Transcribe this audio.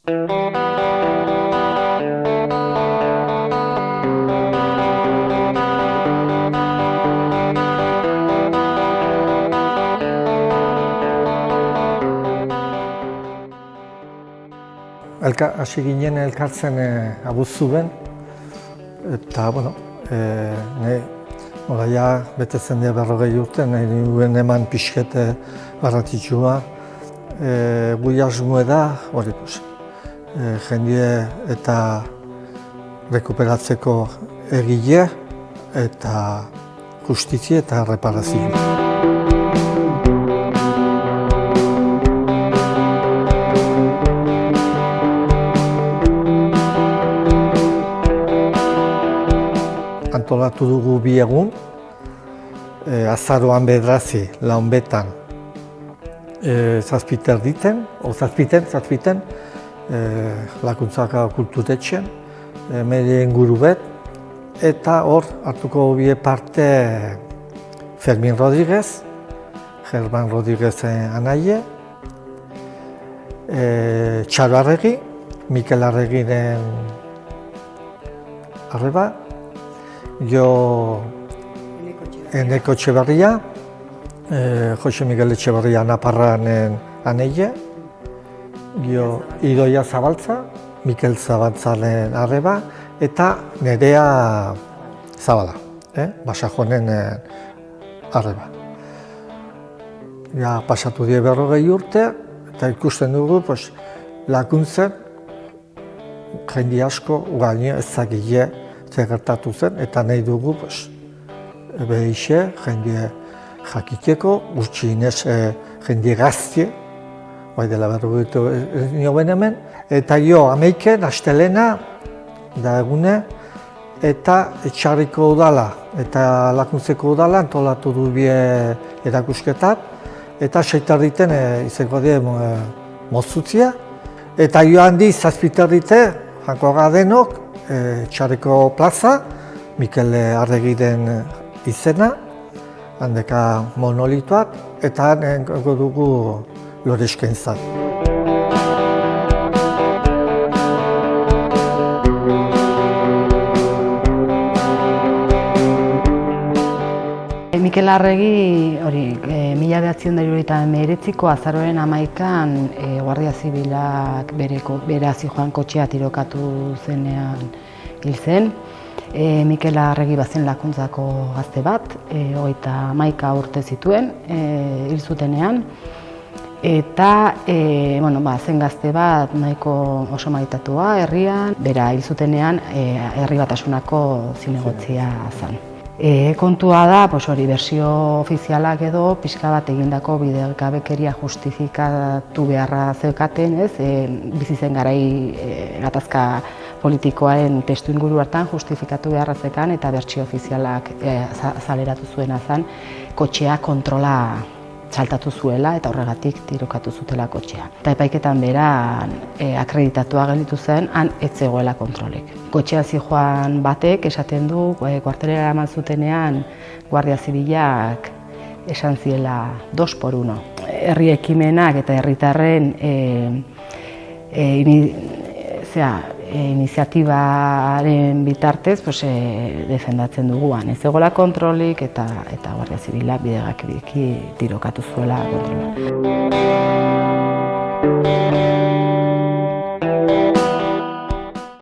Hasi ginen elkartzen abuztuan, eta, oraia betetzen dira 40 urte, nahi nuen eman pixkete garrantzitsua. Gure asmoa da, jendea eta rekuperatzeko egile eta justizia eta reparazioa. Antolatu dugu 2 egun, azaroan 9 Launbetan, 7:30, Lakuntzaka kulturetxean, Mere inguru bet, eta hor hartuko bie parte Fermin Rodríguez, Germán Rodríguez anaie, Txaro Arregi, Mikel Arregiren arreba, Eneko Etxeberria, Jose Miguel Etxeberria Naparranen aneie, Idoia Zabaltza, Mikel Zabaltzaren arreba, eta Nerea Zabala, Basajonen arreba. Pasatu die 40 urte, eta ikusten dugu lakuntzen jende asko gaino ezagile gertatu zen, eta nahi dugu behixe jende jakiteko, gutxienez jende gaztie, bai dela 40 nioen hemen, eta ameiken, astelena da egune, eta Etxarriko udala eta Lakuntzeko udala antolatu du bie erakusketak, eta 6:30 izango die mozutzia, eta handi 7:30 janko denok Etxarriko plaza, Mikel Arregiren izena, handeka monolitoak, eta nengo dugu Loreskentzat. Mikel Arregi, 1979ko azaroaren 11an Guardia Zibilak bera zijoan kotxea tirokatu zenean hil zen. Mikel Arregi bazen Lakuntzako gazte bat, 31 urte zituen hil zutenean. Eta zen gazte bat nahiko oso maitatua herrian, bera hil zutenean herri batasunako zinegotzia zen. Kontua da, bersio ofizialak edo pixka bat egindako bidegabekeria justifikatu beharra zeukaten, bizi zen garai gatazka politikoaren testu inguru hartan justifikatu beharra zekan, eta bertsio ofizialak azaleratu zuena zen kotxea kontrola saltatu zuela eta horregatik tirokatu zutela kotxea. Eta epaiketan bera akreditatua gelditu zen, han ez zegoela kontrolik. Kotxea zijoan batek esaten du, kuartelera eman zutenean Guardia Zibilak esan ziela 2x1. Herri ekimenak eta herritarren iniziatibaren bitartez defendatzen duguan. Ez zegoela kontrolik eta Guardia Zibilak bidegabeki tirokatu zuela kontrola.